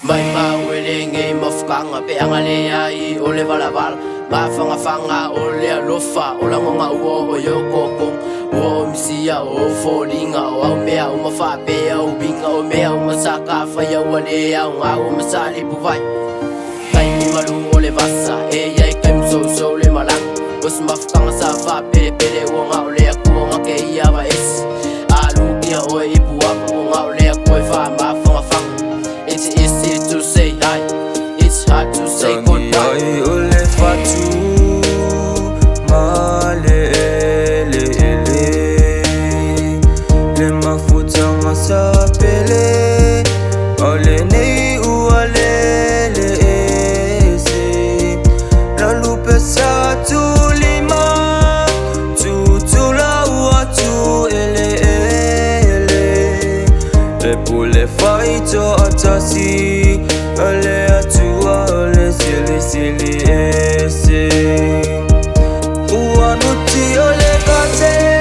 Mai mawelenge mafukanga pe angalea I ole valavala mafanga ole alofa olangonga uo oyokoko uo misia o folinga o mea o mafape o binga o mea o masaka faya wale ya nga o masali buvai kai malu ole vasa e ya kem so le malang bos mafukanga sa va pele o nga ole ku nga ke ya va es alu kia o ibuwa o nga ole ku fa mafanga fanga. It's easy to say hi, it's hard to say goodbye. Ole fatu male le mafuta masapele ole nei uale le ese la lupe sa tulima tutula watu ele le pule faito atasi ole atua ole sili ese uanuti ole kate